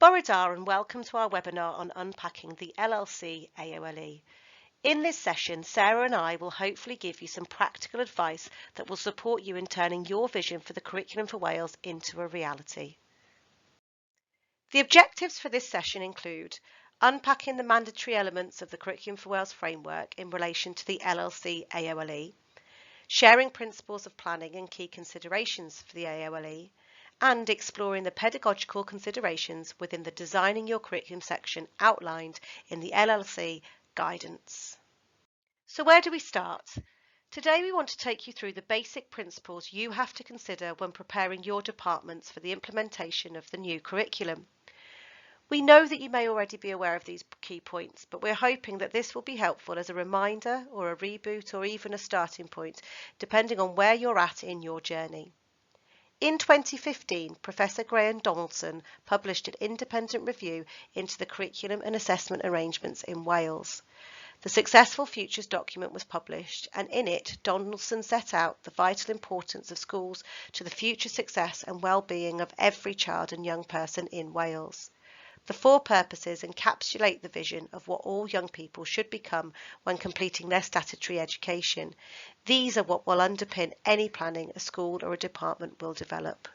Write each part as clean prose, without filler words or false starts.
Borodar, and welcome to our webinar on unpacking the LLC AOLE. In this session, Sarah and I will hopefully give you some practical advice that will support you in turning your vision for the Curriculum for Wales into a reality. The objectives for this session include unpacking the mandatory elements of the Curriculum for Wales framework in relation to the LLC AOLE, sharing principles of planning and key considerations for the AOLE, and exploring the pedagogical considerations within the Designing Your Curriculum section outlined in the LLC guidance. So where do we start? Today we want to take you through the basic principles you have to consider when preparing your departments for the implementation of the new curriculum. We know that you may already be aware of these key points, but we're hoping that this will be helpful as a reminder or a reboot or even a starting point, depending on where you're at in your journey. In 2015, Professor Graham Donaldson published an independent review into the curriculum and assessment arrangements in Wales. The Successful Futures document was published, and in it, Donaldson set out the vital importance of schools to the future success and well-being of every child and young person in Wales. The four purposes encapsulate the vision of what all young people should become when completing their statutory education. These are what will underpin any planning a school or a department will develop.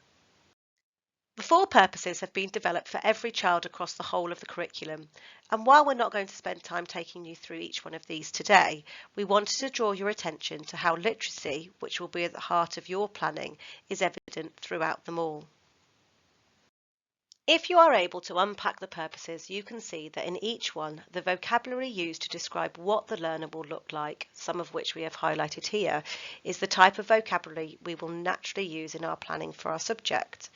The four purposes have been developed for every child across the whole of the curriculum, and while we're not going to spend time taking you through each one of these today, we wanted to draw your attention to how literacy, which will be at the heart of your planning, is evident throughout them all. If you are able to unpack the purposes, you can see that in each one, the vocabulary used to describe what the learner will look like, some of which we have highlighted here, is the type of vocabulary we will naturally use in our planning for our subject.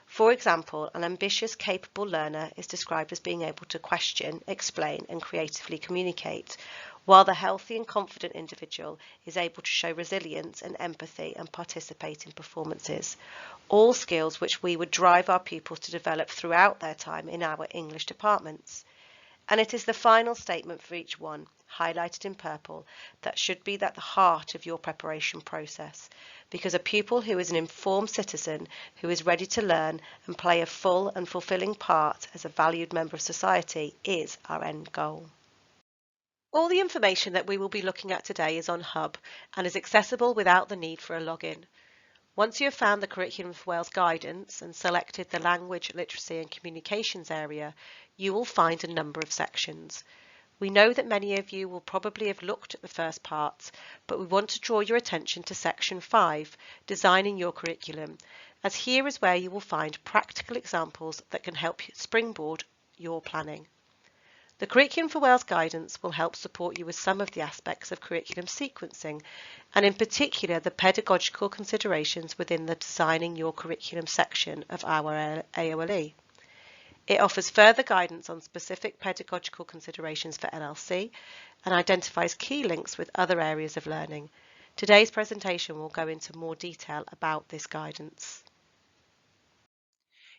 For example, an ambitious, capable learner is described as being able to question, explain, and creatively communicate, while the healthy and confident individual is able to show resilience and empathy and participate in performances, all skills which we would drive our pupils to develop throughout their time in our English departments. And it is the final statement for each one, highlighted in purple, that should be at the heart of your preparation process, because a pupil who is an informed citizen, who is ready to learn and play a full and fulfilling part as a valued member of society, is our end goal. All the information that we will be looking at today is on Hub and is accessible without the need for a login. Once you have found the Curriculum for Wales guidance and selected the Language, Literacy and Communications area, you will find a number of sections. We know that many of you will probably have looked at the first parts, but we want to draw your attention to Section 5, Designing Your Curriculum, as here is where you will find practical examples that can help you springboard your planning. The Curriculum for Wales guidance will help support you with some of the aspects of curriculum sequencing, and in particular the pedagogical considerations within the Designing Your Curriculum section of our AOLE. It offers further guidance on specific pedagogical considerations for LLC and identifies key links with other areas of learning. Today's presentation will go into more detail about this guidance.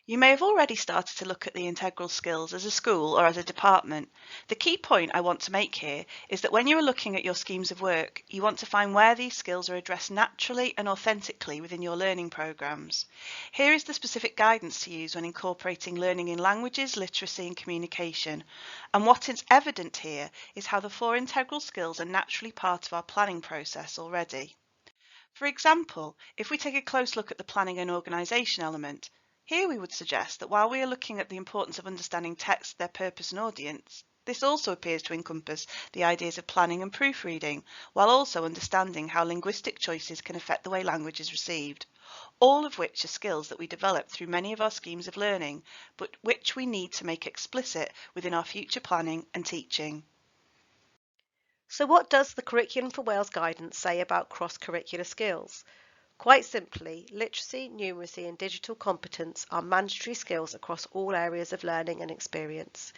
You may have already started to look at the integral skills as a school or as a department. The key point I want to make here is that when you are looking at your schemes of work, you want to find where these skills are addressed naturally and authentically within your learning programmes. Here is the specific guidance to use when incorporating learning in languages, literacy and communication. And what is evident here is how the four integral skills are naturally part of our planning process already. For example, if we take a close look at the planning and organisation element, here we would suggest that while we are looking at the importance of understanding text, their purpose and audience, this also appears to encompass the ideas of planning and proofreading, while also understanding how linguistic choices can affect the way language is received, all of which are skills that we develop through many of our schemes of learning, but which we need to make explicit within our future planning and teaching. So what does the Curriculum for Wales guidance say about cross-curricular skills? Quite simply, literacy, numeracy and digital competence are mandatory skills across all areas of learning and experience.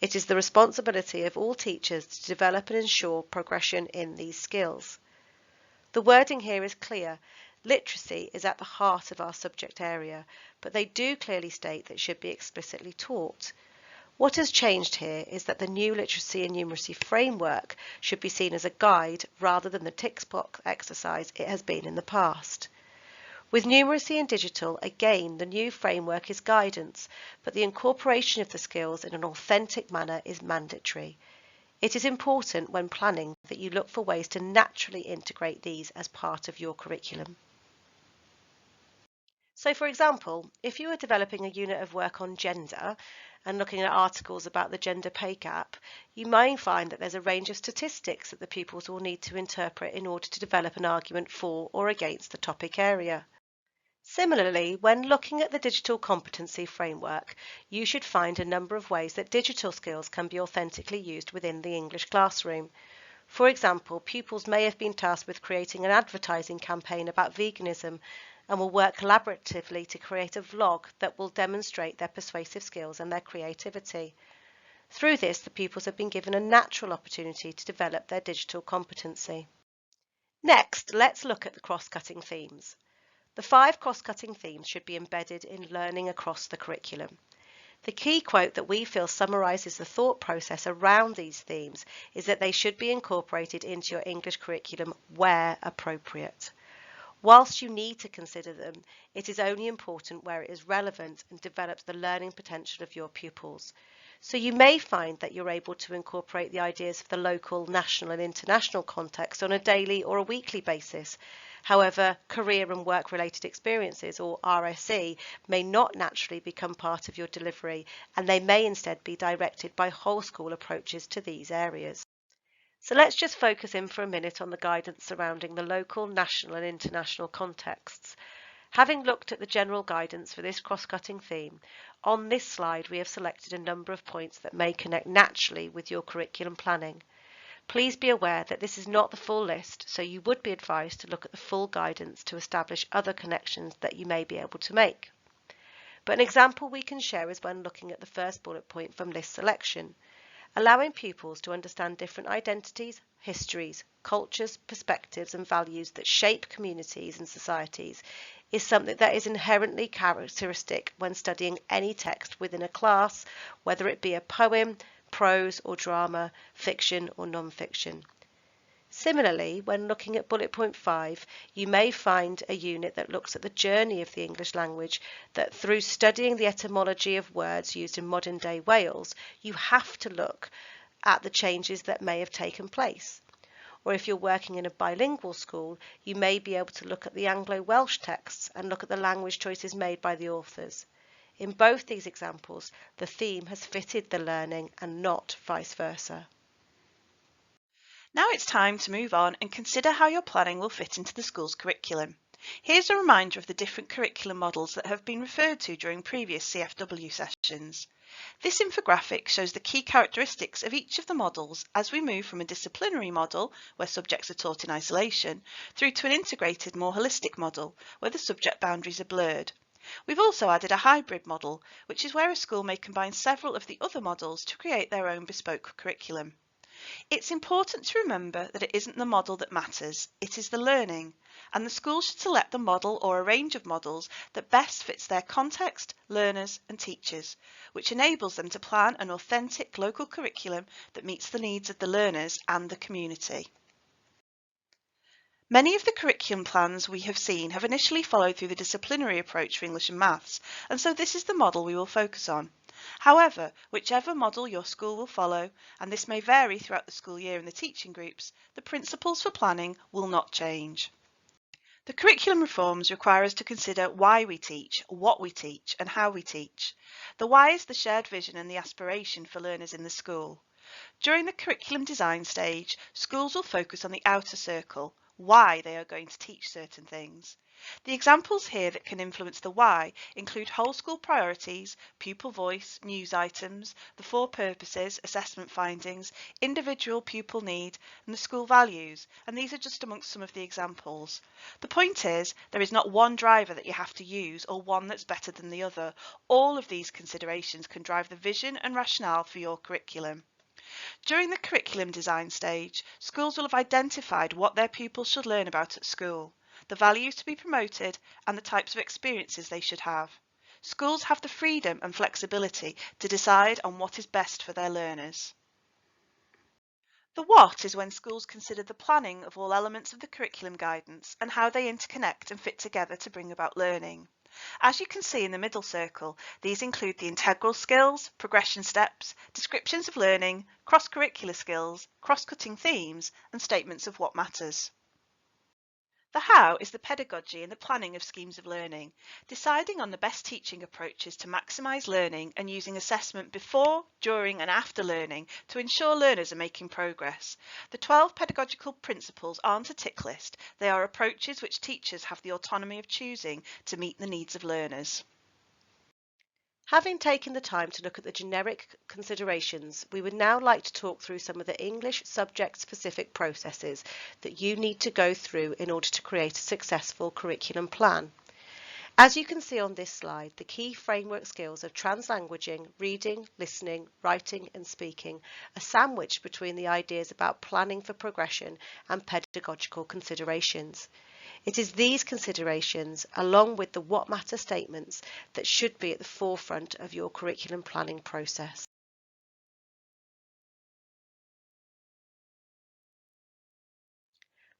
It is the responsibility of all teachers to develop and ensure progression in these skills. The wording here is clear. Literacy is at the heart of our subject area, but they do clearly state that it should be explicitly taught. What has changed here is that the new literacy and numeracy framework should be seen as a guide rather than the tick box exercise it has been in the past. With numeracy and digital, again, the new framework is guidance, but the incorporation of the skills in an authentic manner is mandatory. It is important when planning that you look for ways to naturally integrate these as part of your curriculum. So, for example, if you were developing a unit of work on gender and looking at articles about the gender pay gap, you may find that there's a range of statistics that the pupils will need to interpret in order to develop an argument for or against the topic area. Similarly, when looking at the digital competency framework, you should find a number of ways that digital skills can be authentically used within the English classroom. For example, pupils may have been tasked with creating an advertising campaign about veganism and will work collaboratively to create a vlog that will demonstrate their persuasive skills and their creativity. Through this, the pupils have been given a natural opportunity to develop their digital competency. Next, let's look at the cross-cutting themes. The 5 cross-cutting themes should be embedded in learning across the curriculum. The key quote that we feel summarises the thought process around these themes is that they should be incorporated into your English curriculum where appropriate. Whilst you need to consider them, it is only important where it is relevant and develops the learning potential of your pupils. So you may find that you're able to incorporate the ideas of the local, national and international context on a daily or a weekly basis. However, career and work-related experiences, or RSE, may not naturally become part of your delivery, and they may instead be directed by whole school approaches to these areas. So let's just focus in for a minute on the guidance surrounding the local, national and international contexts. Having looked at the general guidance for this cross-cutting theme, on this slide we have selected a number of points that may connect naturally with your curriculum planning. Please be aware that this is not the full list, so you would be advised to look at the full guidance to establish other connections that you may be able to make. But an example we can share is when looking at the first bullet point from list selection. Allowing pupils to understand different identities, histories, cultures, perspectives and values that shape communities and societies is something that is inherently characteristic when studying any text within a class, whether it be a poem, prose or drama, fiction or non-fiction. Similarly, when looking at bullet point 5, you may find a unit that looks at the journey of the English language, that through studying the etymology of words used in modern day Wales, you have to look at the changes that may have taken place. Or if you're working in a bilingual school, you may be able to look at the Anglo-Welsh texts and look at the language choices made by the authors. In both these examples, the theme has fitted the learning and not vice versa. Now it's time to move on and consider how your planning will fit into the school's curriculum. Here's a reminder of the different curriculum models that have been referred to during previous CFW sessions. This infographic shows the key characteristics of each of the models as we move from a disciplinary model, where subjects are taught in isolation, through to an integrated, more holistic model, where the subject boundaries are blurred. We've also added a hybrid model, which is where a school may combine several of the other models to create their own bespoke curriculum. It's important to remember that it isn't the model that matters, it is the learning, and the school should select the model or a range of models that best fits their context, learners and teachers, which enables them to plan an authentic local curriculum that meets the needs of the learners and the community. Many of the curriculum plans we have seen have initially followed through the disciplinary approach for English and Maths, and so this is the model we will focus on. However, whichever model your school will follow, and this may vary throughout the school year in the teaching groups, the principles for planning will not change. The curriculum reforms require us to consider why we teach, what we teach, and how we teach. The why is the shared vision and the aspiration for learners in the school. During the curriculum design stage, schools will focus on the outer circle, why they are going to teach certain things. The examples here that can influence the why include whole school priorities, pupil voice, news items, the 4 purposes, assessment findings, individual pupil need and the school values, and these are just amongst some of the examples. The point is, there is not one driver that you have to use or one that's better than the other. All of these considerations can drive the vision and rationale for your curriculum. During the curriculum design stage, schools will have identified what their pupils should learn about at school, the values to be promoted and the types of experiences they should have. Schools have the freedom and flexibility to decide on what is best for their learners. The what is when schools consider the planning of all elements of the curriculum guidance and how they interconnect and fit together to bring about learning. As you can see in the middle circle, these include the integral skills, progression steps, descriptions of learning, cross-curricular skills, cross-cutting themes, and statements of what matters. The how is the pedagogy and the planning of schemes of learning, deciding on the best teaching approaches to maximise learning and using assessment before, during and after learning to ensure learners are making progress. The 12 pedagogical principles aren't a tick list, they are approaches which teachers have the autonomy of choosing to meet the needs of learners. Having taken the time to look at the generic considerations, we would now like to talk through some of the English subject-specific processes that you need to go through in order to create a successful curriculum plan. As you can see on this slide, the key framework skills of translanguaging, reading, listening, writing and speaking are sandwiched between the ideas about planning for progression and pedagogical considerations. It is these considerations, along with the what matter statements, that should be at the forefront of your curriculum planning process.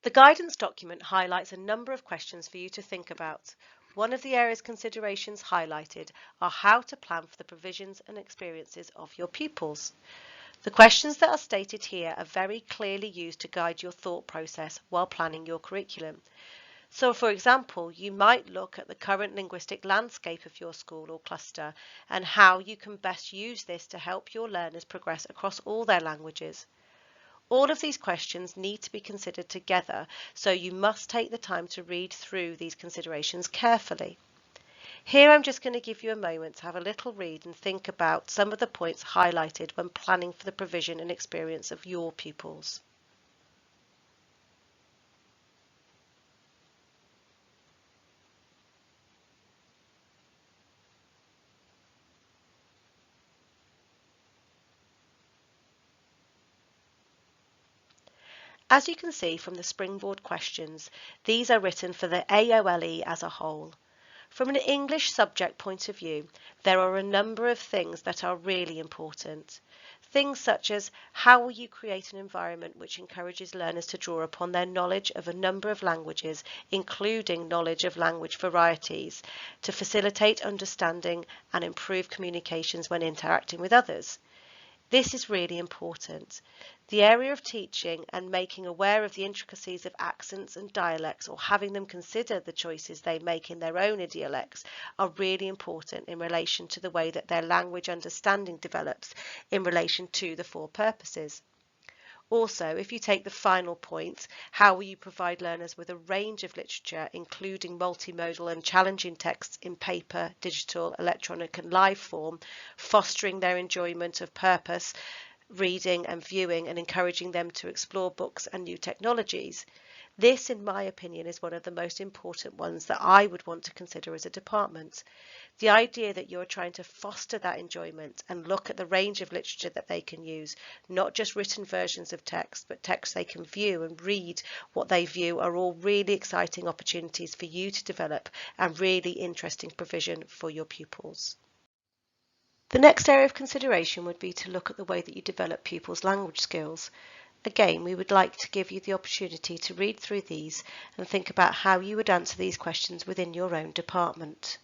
The guidance document highlights a number of questions for you to think about. One of the areas considerations highlighted are how to plan for the provisions and experiences of your pupils. The questions that are stated here are very clearly used to guide your thought process while planning your curriculum. So, for example, you might look at the current linguistic landscape of your school or cluster and how you can best use this to help your learners progress across all their languages. All of these questions need to be considered together, so you must take the time to read through these considerations carefully. Here I'm just going to give you a moment to have a little read and think about some of the points highlighted when planning for the provision and experience of your pupils. As you can see from the springboard questions, these are written for the AOLE as a whole. From an English subject point of view, there are a number of things that are really important. Things such as how will you create an environment which encourages learners to draw upon their knowledge of a number of languages, including knowledge of language varieties, to facilitate understanding and improve communications when interacting with others. This is really important. The area of teaching and making aware of the intricacies of accents and dialects, or having them consider the choices they make in their own idiolects, are really important in relation to the way that their language understanding develops in relation to the four purposes. Also, if you take the final point, how will you provide learners with a range of literature, including multimodal and challenging texts in paper, digital, electronic and live form, fostering their enjoyment of purpose, reading and viewing, and encouraging them to explore books and new technologies? This, in my opinion, is one of the most important ones that I would want to consider as a department. The idea that you're trying to foster that enjoyment and look at the range of literature that they can use, not just written versions of text, but text they can view and read what they view, are all really exciting opportunities for you to develop and really interesting provision for your pupils. The next area of consideration would be to look at the way that you develop pupils' language skills. Again, we would like to give you the opportunity to read through these and think about how you would answer these questions within your own department.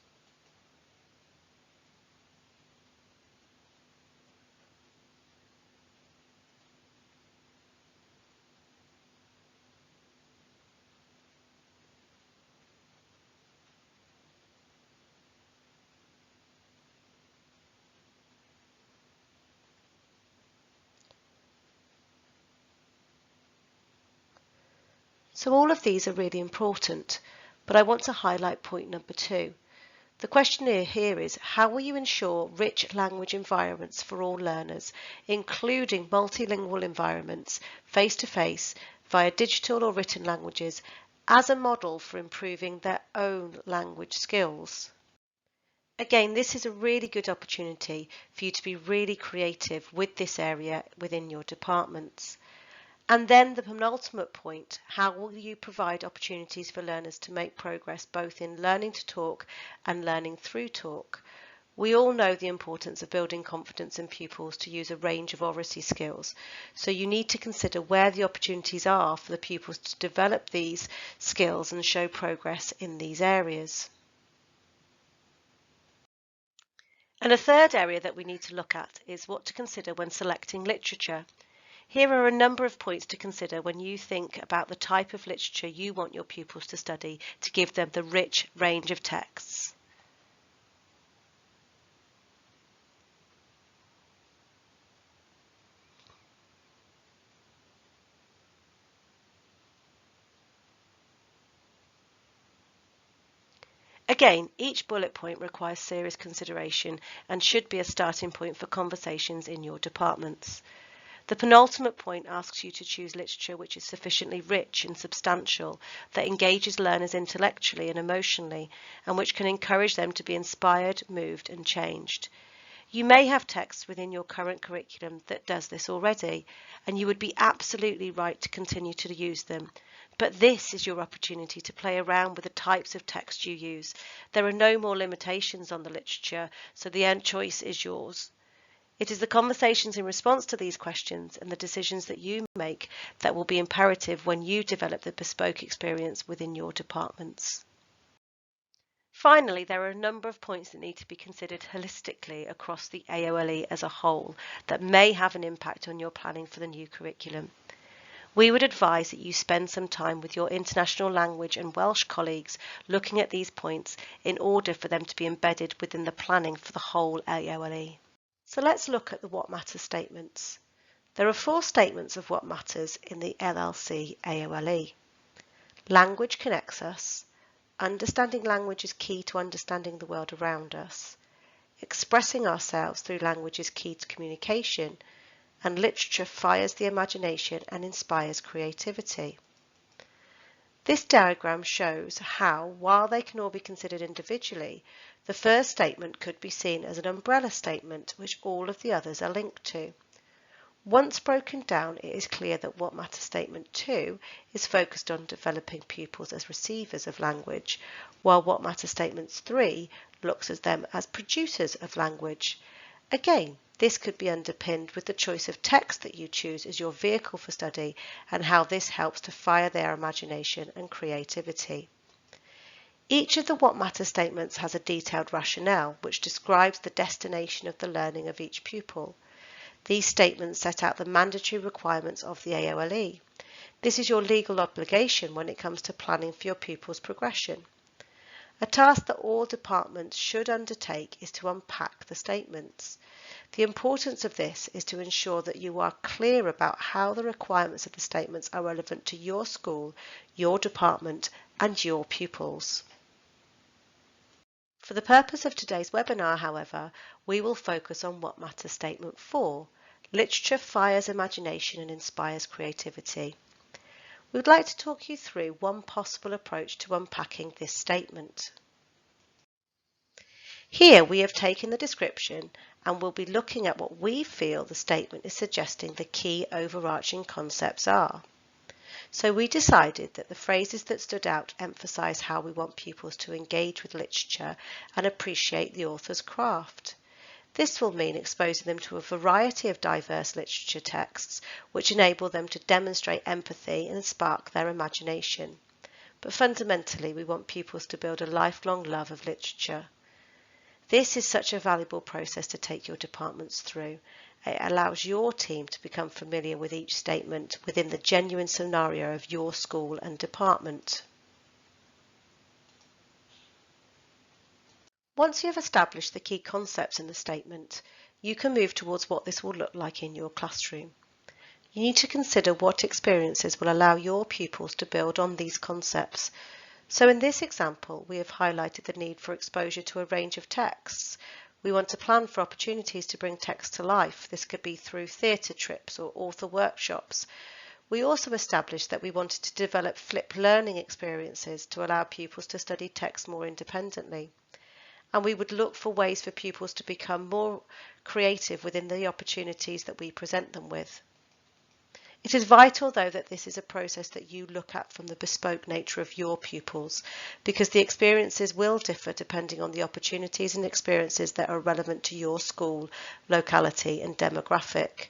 So all of these are really important, but I want to highlight point number 2. The question here is, how will you ensure rich language environments for all learners, including multilingual environments, face-to-face, via digital or written languages, as a model for improving their own language skills? Again, this is a really good opportunity for you to be really creative with this area within your departments. And then the penultimate point, how will you provide opportunities for learners to make progress both in learning to talk and learning through talk? We all know the importance of building confidence in pupils to use a range of oracy skills, so you need to consider where the opportunities are for the pupils to develop these skills and show progress in these areas. And a third area that we need to look at is what to consider when selecting literature. Here are a number of points to consider when you think about the type of literature you want your pupils to study to give them the rich range of texts. Again, each bullet point requires serious consideration and should be a starting point for conversations in your departments. The penultimate point asks you to choose literature which is sufficiently rich and substantial, that engages learners intellectually and emotionally, and which can encourage them to be inspired, moved, and changed. You may have texts within your current curriculum that does this already, and you would be absolutely right to continue to use them. But this is your opportunity to play around with the types of text you use. There are no more limitations on the literature, so the end choice is yours. It is the conversations in response to these questions and the decisions that you make that will be imperative when you develop the bespoke experience within your departments. Finally, there are a number of points that need to be considered holistically across the AOLE as a whole that may have an impact on your planning for the new curriculum. We would advise that you spend some time with your international language and Welsh colleagues looking at these points in order for them to be embedded within the planning for the whole AOLE. So let's look at the What Matters statements. There are 4 statements of what matters in the LLC AOLE. Language connects us. Understanding language is key to understanding the world around us. Expressing ourselves through language is key to communication, and literature fires the imagination and inspires creativity. This diagram shows how, while they can all be considered individually, the first statement could be seen as an umbrella statement which all of the others are linked to. Once broken down, it is clear that What Matters Statement 2 is focused on developing pupils as receivers of language, while What Matters Statement 3 looks at them as producers of language. Again, this could be underpinned with the choice of text that you choose as your vehicle for study and how this helps to fire their imagination and creativity. Each of the What Matters statements has a detailed rationale which describes the destination of the learning of each pupil. These statements set out the mandatory requirements of the AOLE. This is your legal obligation when it comes to planning for your pupils' progression. A task that all departments should undertake is to unpack the statements. The importance of this is to ensure that you are clear about how the requirements of the statements are relevant to your school, your department, and your pupils. For the purpose of today's webinar, however, we will focus on What Matters Statement 4, Literature Fires Imagination and Inspires Creativity. We would like to talk you through one possible approach to unpacking this statement. Here we have taken the description and we'll be looking at what we feel the statement is suggesting the key overarching concepts are. So we decided that the phrases that stood out emphasise how we want pupils to engage with literature and appreciate the author's craft. This will mean exposing them to a variety of diverse literature texts which enable them to demonstrate empathy and spark their imagination. But fundamentally, we want pupils to build a lifelong love of literature. This is such a valuable process to take your departments through. It allows your team to become familiar with each statement within the genuine scenario of your school and department. Once you have established the key concepts in the statement, you can move towards what this will look like in your classroom. You need to consider what experiences will allow your pupils to build on these concepts. So in this example, we have highlighted the need for exposure to a range of texts. We want to plan for opportunities to bring text to life. This could be through theatre trips or author workshops. We also established that we wanted to develop flipped learning experiences to allow pupils to study text more independently. And we would look for ways for pupils to become more creative within the opportunities that we present them with. It is vital, though, that this is a process that you look at from the bespoke nature of your pupils, because the experiences will differ depending on the opportunities and experiences that are relevant to your school, locality and demographic.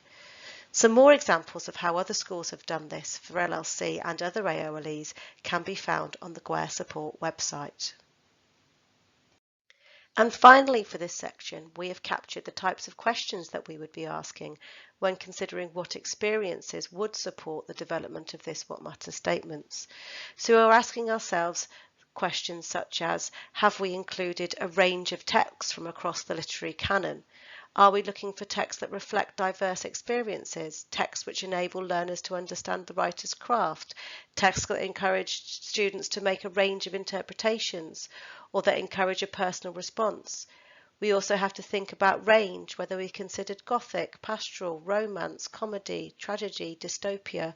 Some more examples of how other schools have done this for LLC and other AOLEs can be found on the GWER Support website. And finally, for this section, we have captured the types of questions that we would be asking when considering what experiences would support the development of this what matters statements. So we're asking ourselves questions such as, have we included a range of texts from across the literary canon? Are we looking for texts that reflect diverse experiences, texts which enable learners to understand the writer's craft, texts that encourage students to make a range of interpretations, or that encourage a personal response? We also have to think about range, whether we considered Gothic, pastoral, romance, comedy, tragedy, dystopia,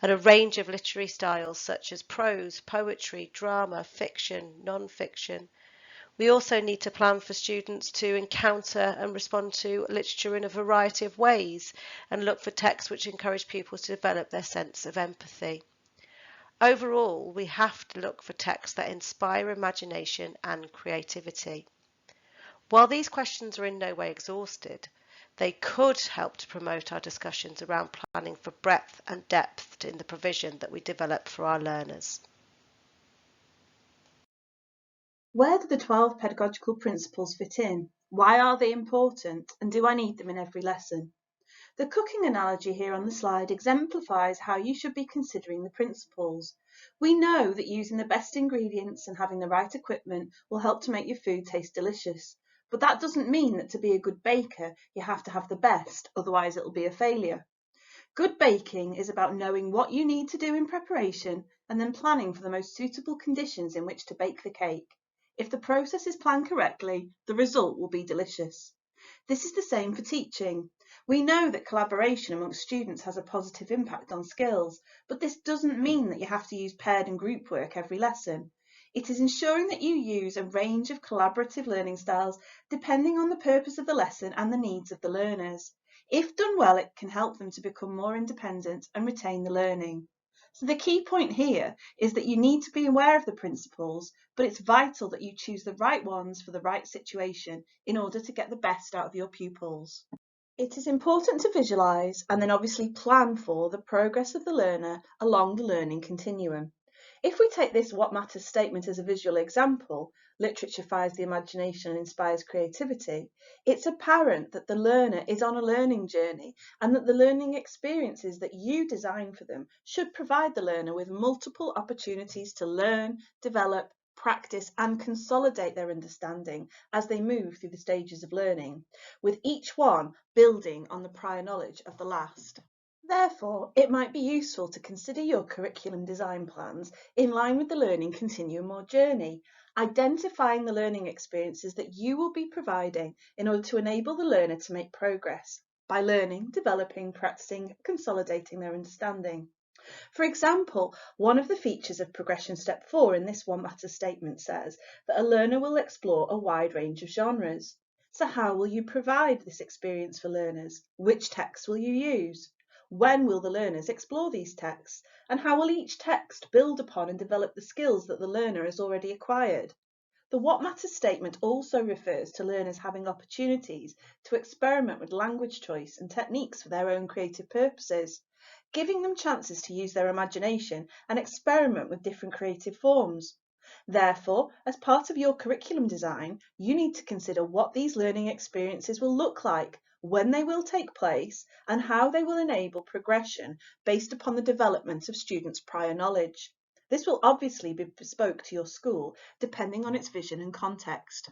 and a range of literary styles such as prose, poetry, drama, fiction, non-fiction. We also need to plan for students to encounter and respond to literature in a variety of ways and look for texts which encourage pupils to develop their sense of empathy. Overall, we have to look for texts that inspire imagination and creativity. While these questions are in no way exhausted, they could help to promote our discussions around planning for breadth and depth in the provision that we develop for our learners. Where do the 12 pedagogical principles fit in? Why are they important? And do I need them in every lesson? The cooking analogy here on the slide exemplifies how you should be considering the principles. We know that using the best ingredients and having the right equipment will help to make your food taste delicious. But that doesn't mean that to be a good baker, you have to have the best, otherwise it'll be a failure. Good baking is about knowing what you need to do in preparation and then planning for the most suitable conditions in which to bake the cake. If the process is planned correctly, the result will be delicious. This is the same for teaching. We know that collaboration amongst students has a positive impact on skills, but this doesn't mean that you have to use paired and group work every lesson. It is ensuring that you use a range of collaborative learning styles depending on the purpose of the lesson and the needs of the learners. If done well, it can help them to become more independent and retain the learning. So the key point here is that you need to be aware of the principles, but it's vital that you choose the right ones for the right situation in order to get the best out of your pupils. It is important to visualise and then obviously plan for the progress of the learner along the learning continuum. If we take this what matters statement as a visual example, literature fires the imagination and inspires creativity, it's apparent that the learner is on a learning journey and that the learning experiences that you design for them should provide the learner with multiple opportunities to learn, develop, practice and consolidate their understanding as they move through the stages of learning, with each one building on the prior knowledge of the last. Therefore, it might be useful to consider your curriculum design plans in line with the learning continuum or journey, identifying the learning experiences that you will be providing in order to enable the learner to make progress by learning, developing, practicing, consolidating their understanding. For example, one of the features of Progression Step 4 in this One Matters statement says that a learner will explore a wide range of genres. So how will you provide this experience for learners? Which texts will you use? When will the learners explore these texts? And how will each text build upon and develop the skills that the learner has already acquired? The What Matters statement also refers to learners having opportunities to experiment with language choice and techniques for their own creative purposes, giving them chances to use their imagination and experiment with different creative forms. Therefore, as part of your curriculum design, you need to consider what these learning experiences will look like, when they will take place, and how they will enable progression based upon the development of students' prior knowledge. This will obviously be bespoke to your school, depending on its vision and context.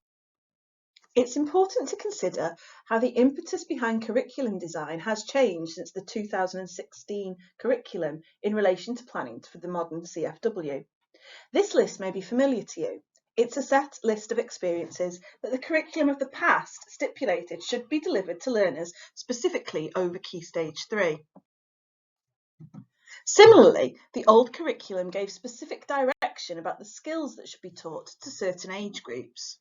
It's important to consider how the impetus behind curriculum design has changed since the 2016 curriculum in relation to planning for the modern CFW. This list may be familiar to you. It's a set list of experiences that the curriculum of the past stipulated should be delivered to learners specifically over Key Stage 3. Similarly, the old curriculum gave specific direction about the skills that should be taught to certain age groups.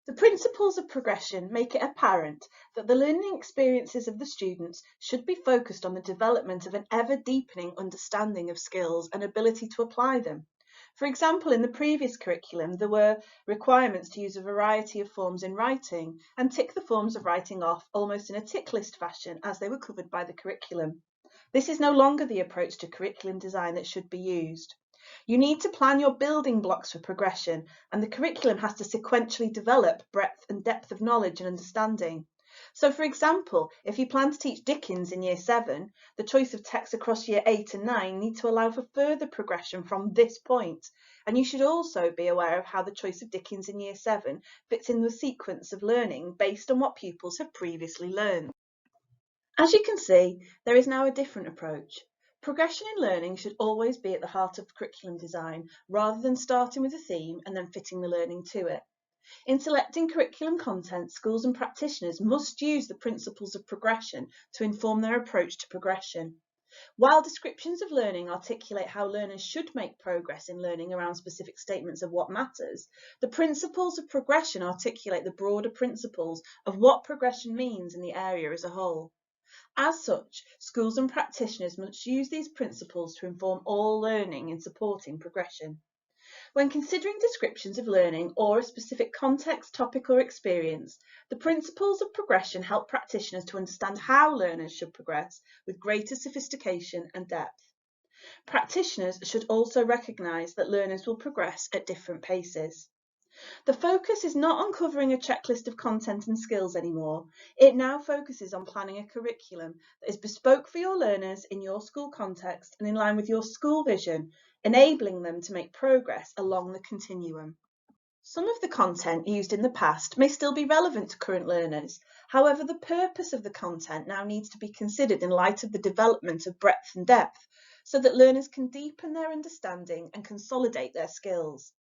The principles of progression make it apparent that the learning experiences of the students should be focused on the development of an ever-deepening understanding of skills and ability to apply them. For example, in the previous curriculum, there were requirements to use a variety of forms in writing and tick the forms of writing off almost in a tick list fashion as they were covered by the curriculum. This is no longer the approach to curriculum design that should be used. You need to plan your building blocks for progression, and the curriculum has to sequentially develop breadth and depth of knowledge and understanding. So, for example, if you plan to teach Dickens in Year 7, the choice of texts across Year 8 and 9 need to allow for further progression from this point. And you should also be aware of how the choice of Dickens in Year 7 fits in the sequence of learning based on what pupils have previously learned. As you can see, there is now a different approach. Progression in learning should always be at the heart of curriculum design, rather than starting with a theme and then fitting the learning to it. In selecting curriculum content, schools and practitioners must use the principles of progression to inform their approach to progression. While descriptions of learning articulate how learners should make progress in learning around specific statements of what matters, the principles of progression articulate the broader principles of what progression means in the area as a whole. As such, schools and practitioners must use these principles to inform all learning in supporting progression. When considering descriptions of learning or a specific context, topic or experience, the principles of progression help practitioners to understand how learners should progress with greater sophistication and depth. Practitioners should also recognise that learners will progress at different paces. The focus is not on covering a checklist of content and skills anymore. It now focuses on planning a curriculum that is bespoke for your learners in your school context and in line with your school vision, enabling them to make progress along the continuum. Some of the content used in the past may still be relevant to current learners. However, the purpose of the content now needs to be considered in light of the development of breadth and depth, so that learners can deepen their understanding and consolidate their skills.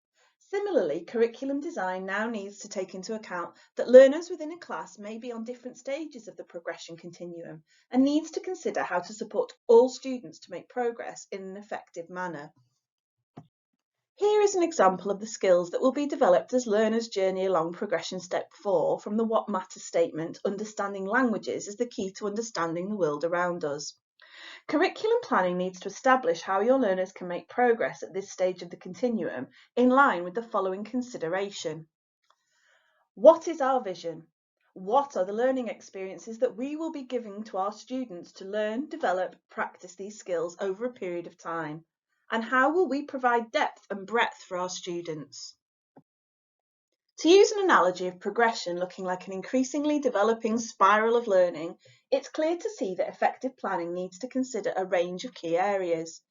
Similarly, curriculum design now needs to take into account that learners within a class may be on different stages of the progression continuum and needs to consider how to support all students to make progress in an effective manner. Here is an example of the skills that will be developed as learners journey along progression step 4 from the What Matters statement, understanding languages is the key to understanding the world around us. Curriculum planning needs to establish how your learners can make progress at this stage of the continuum in line with the following consideration. What is our vision? What are the learning experiences that we will be giving to our students to learn, develop, practice these skills over a period of time? And how will we provide depth and breadth for our students? To use an analogy of progression looking like an increasingly developing spiral of learning, it's clear to see that effective planning needs to consider a range of key areas.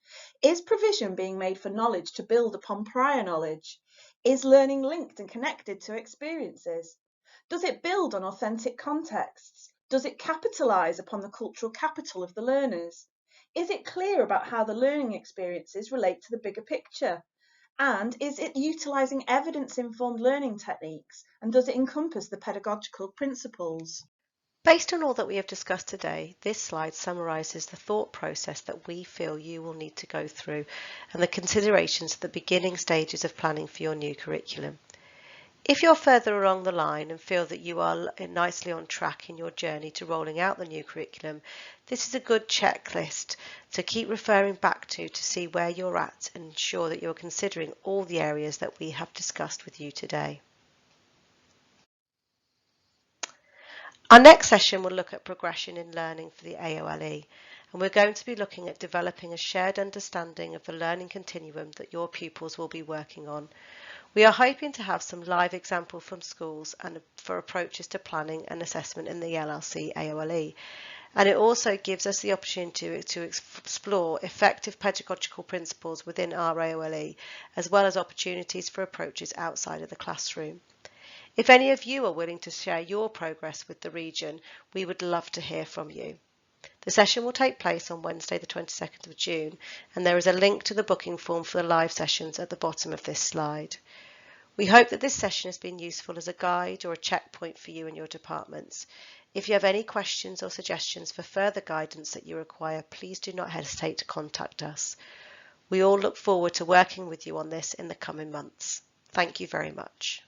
Is provision being made for knowledge to build upon prior knowledge? Is learning linked and connected to experiences? Does it build on authentic contexts? Does it capitalise upon the cultural capital of the learners? Is it clear about how the learning experiences relate to the bigger picture? And is it utilising evidence-informed learning techniques? And does it encompass the pedagogical principles? Based on all that we have discussed today, this slide summarises the thought process that we feel you will need to go through and the considerations at the beginning stages of planning for your new curriculum. If you're further along the line and feel that you are nicely on track in your journey to rolling out the new curriculum, this is a good checklist to keep referring back to see where you're at and ensure that you're considering all the areas that we have discussed with you today. Our next session will look at progression in learning for the AOLE, and we're going to be looking at developing a shared understanding of the learning continuum that your pupils will be working on. We are hoping to have some live examples from schools and for approaches to planning and assessment in the LLC AOLE, and it also gives us the opportunity to explore effective pedagogical principles within our AOLE, as well as opportunities for approaches outside of the classroom. If any of you are willing to share your progress with the region, we would love to hear from you. The session will take place on Wednesday the 22nd of June, and there is a link to the booking form for the live sessions at the bottom of this slide. We hope that this session has been useful as a guide or a checkpoint for you and your departments. If you have any questions or suggestions for further guidance that you require, please do not hesitate to contact us. We all look forward to working with you on this in the coming months. Thank you very much.